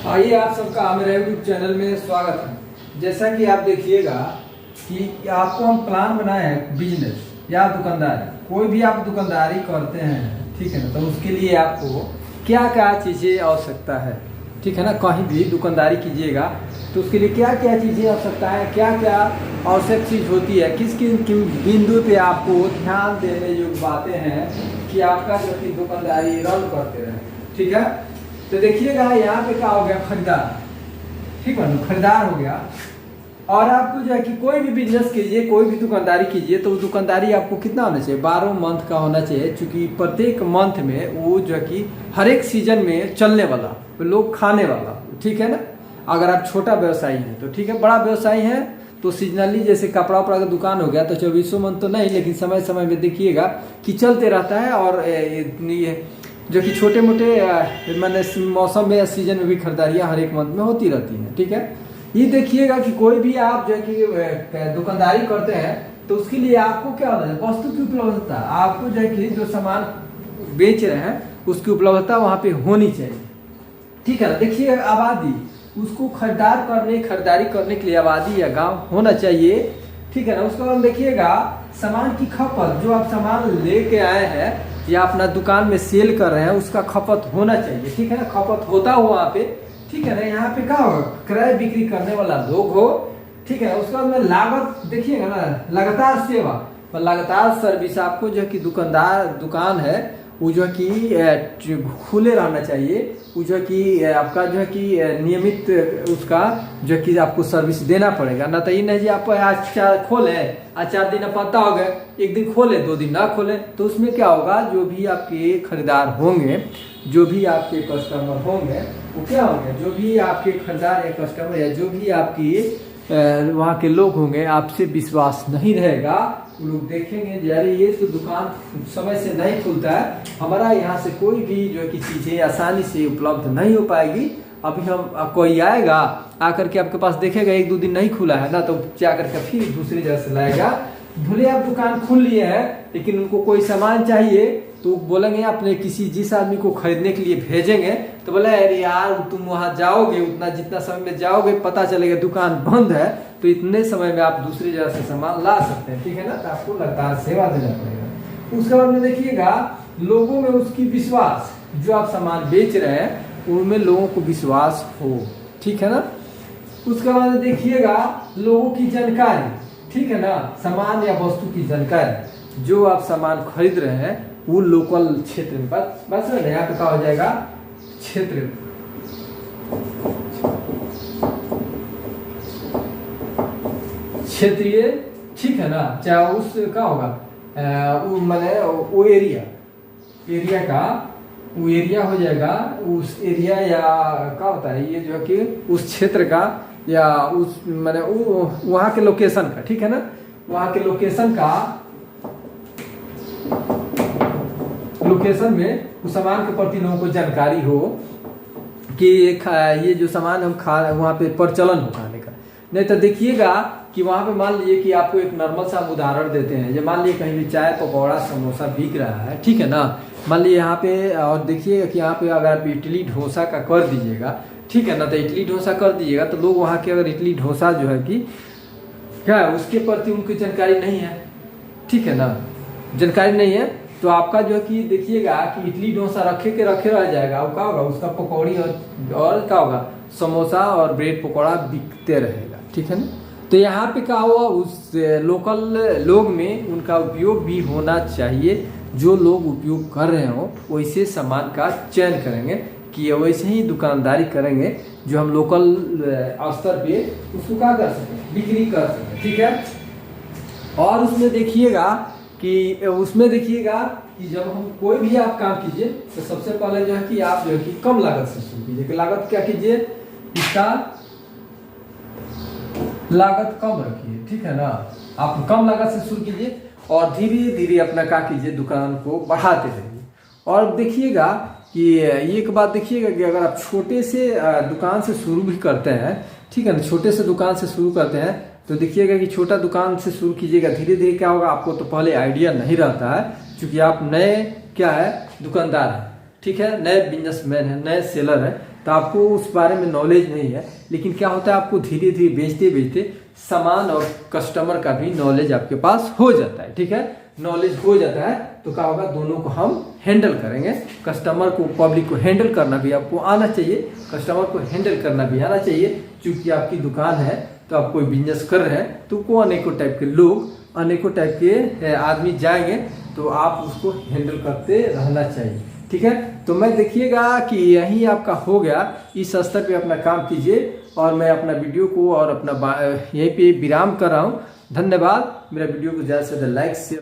आइए आप सबका मेरे यूट्यूब चैनल में स्वागत है। जैसा कि आप देखिएगा कि आपको हम प्लान बनाए हैं बिजनेस या दुकानदारी, कोई भी आप दुकानदारी करते हैं, ठीक है ना, तो उसके लिए आपको क्या क्या चीज़ें आवश्यकता है, ठीक है ना। कहीं भी दुकानदारी कीजिएगा तो उसके लिए क्या क्या चीज़ें आवश्यकता है, क्या क्या आवश्यक चीज़ होती है, किस किस बिंदु पे आपको ध्यान देने योग्य बातें हैं कि आपका जो कि दुकानदारी रन करते रहे, ठीक है। तो देखिएगा यहाँ पे क्या हो गया, खरीदार, ठीक है, खरीदार हो गया। और आपको जो है कि कोई भी बिजनेस कीजिए, कोई भी दुकानदारी कीजिए, तो दुकानदारी आपको कितना होना चाहिए, 12 मंथ का होना चाहिए, क्योंकि प्रत्येक मंथ में वो जो है कि हर एक सीजन में चलने वाला, लोग खाने वाला, ठीक है ना। अगर आप छोटा व्यवसायी हैं तो ठीक है, बड़ा व्यवसायी है तो सीजनली जैसे कपड़ा उपड़ा का दुकान हो गया तो 24 मंथ तो नहीं, लेकिन समय समय में देखिएगा कि चलते रहता है। और ये जो कि छोटे मोटे मैंने मौसम में या सीजन में भी खरीदारियाँ हर एक मंथ में होती रहती हैं, ठीक है। ये देखिएगा कि कोई भी आप जो है कि दुकानदारी करते हैं तो उसके लिए आपको क्या होना है, वस्तु की उपलब्धता, आपको जो है कि जो सामान बेच रहे हैं उसकी उपलब्धता वहाँ पे होनी चाहिए, ठीक है ना। देखिए आबादी, उसको खरीदारी करने के लिए आबादी या गांव होना चाहिए, ठीक है ना। उसके बाद देखिएगा सामान की खपत, जो आप सामान लेके आए हैं या अपना दुकान में सेल कर रहे हैं उसका खपत होना चाहिए, ठीक है ना। खपत होता हो वहाँ पे, ठीक है ना। यहाँ पे क्या होगा, क्रय बिक्री करने वाला लोग हो, ठीक है। उसके बाद में लागत देखिएगा ना, लगातार सेवा, लगातार सर्विस, आपको जो है कि दुकान है वो जो है कि खुले रहना चाहिए, वो जो है कि आपका जो है कि नियमित उसका जो है कि आपको सर्विस देना पड़ेगा ना। तो ये नहीं जी आप आज खोले, आज 4 दिन पता हो गए, एक दिन खोले 2 दिन ना खोले, तो उसमें क्या होगा, जो भी आपके खरीदार होंगे, जो भी आपके कस्टमर होंगे वो क्या होंगे, जो भी आपके खरीदार या कस्टमर या जो भी आपकी वहाँ के लोग होंगे, आपसे विश्वास नहीं रहेगा। वो लोग देखेंगे यार ये तो दुकान समय से नहीं खुलता है, हमारा यहाँ से कोई भी जो कि चीज़ें आसानी से उपलब्ध नहीं हो पाएगी। अभी हम कोई आएगा आकर के आपके पास देखेगा 1-2 दिन नहीं खुला है ना, तो क्या करके फिर दूसरी जगह से लाएगा। भले आप दुकान खोल लिए हैं लेकिन उनको कोई सामान चाहिए तो बोलेंगे अपने किसी जिस आदमी को खरीदने के लिए भेजेंगे तो बोले अरे यार तुम वहाँ जाओगे, उतना जितना समय में जाओगे पता चलेगा दुकान बंद है, तो इतने समय में आप दूसरी जगह से सामान ला सकते हैं, ठीक है ना। तो आपको लगातार सेवा देना पड़ेगा। उसके बाद में देखिएगा लोगों में उसकी विश्वास, जो आप सामान बेच रहे हैं उनमें लोगों को विश्वास हो, ठीक है ना। उसके बाद देखिएगा लोगों की जानकारी, ठीक है ना, सामान या वस्तु की जानकारी, जो आप सामान खरीद रहे हैं वो लोकल क्षेत्र में, बस यहाँ पे क्या हो जाएगा, क्षेत्र, क्षेत्रीय, ठीक है ना। चाहे उस क्या होगा मैंने वो एरिया का वो एरिया हो जाएगा, उस एरिया या क्या होता है ये जो है कि उस क्षेत्र का या उस मैंने वहाँ के लोकेशन का, ठीक है ना, वहाँ के लोकेशन में उस सामान के प्रति लोगों को जानकारी हो कि ये जो सामान हम खा वहाँ पे प्रचलन हो खाने का। नहीं तो देखिएगा कि वहाँ पे मान लीजिए कि आपको एक नॉर्मल सा उदाहरण देते हैं, जब मान लीजिए कहीं भी चाय पकौड़ा समोसा बिक रहा है, ठीक है ना, मान लीजिए यहाँ पे, और देखिएगा कि यहाँ पे अगर आप इडली डोसा का कर दीजिएगा, ठीक है ना, तो इडली डोसा कर दीजिएगा तो लोग वहाँ के अगर इडली डोसा जो है कि क्या है उसके प्रति उनकी जानकारी नहीं है, ठीक है ना, जानकारी नहीं है, तो आपका जो है कि देखिएगा कि इडली डोसा रखे रह जाएगा, वो क्या होगा उसका पकौड़ी और क्या होगा समोसा और ब्रेड पकौड़ा बिकते रहेगा, ठीक है ना। तो यहाँ पे क्या हुआ, उस लोकल लोग में उनका उपयोग भी होना चाहिए, जो लोग उपयोग कर रहे हो वैसे सामान का चयन करेंगे कि वैसे ही दुकानदारी करेंगे जो हम लोकल स्तर पे उसको क्या कर सकें, बिक्री कर सकें, ठीक है। और उसमें देखिएगा कि जब हम कोई भी आप काम कीजिए तो सबसे पहले जो है कि आप जो है कि कम लागत से शुरू कीजिए। लागत क्या कीजिए, इसका लागत कम रखिए, ठीक है ना, आप कम लागत से शुरू कीजिए और धीरे धीरे अपना क्या कीजिए, दुकान को बढ़ाते रहिए। और देखिएगा कि एक बात देखिएगा कि अगर आप छोटे से दुकान से शुरू भी करते हैं, ठीक है ना, छोटे से दुकान से शुरू करते हैं तो देखिएगा कि छोटा दुकान से शुरू कीजिएगा, धीरे धीरे क्या होगा, आपको तो पहले आइडिया नहीं रहता है क्योंकि आप नए क्या है दुकानदार है, ठीक है, नए बिजनेसमैन है, नए सेलर है, तो आपको उस बारे में नॉलेज नहीं है, लेकिन क्या होता है आपको धीरे धीरे बेचते बेचते सामान और कस्टमर का भी नॉलेज आपके पास हो जाता है। ठीक है, नॉलेज हो जाता है तो क्या होगा, दोनों को हम हैंडल करेंगे। कस्टमर को, पब्लिक को हैंडल करना भी आपको आना चाहिए, कस्टमर को हैंडल करना भी आना चाहिए। क्योंकि आपकी दुकान है तो आप कोई बिजनेस कर रहे हैं तो को अनेकों टाइप के लोग, अनेकों टाइप के आदमी जाएंगे, तो आप उसको हैंडल करते रहना चाहिए। ठीक है, तो मैं देखिएगा कि यही आपका हो गया। इस स्तर पे अपना काम कीजिए और मैं अपना वीडियो को और अपना यहीं पे विराम कर रहा हूँ। धन्यवाद। मेरा वीडियो को ज़्यादा से ज़्यादा लाइक शेयर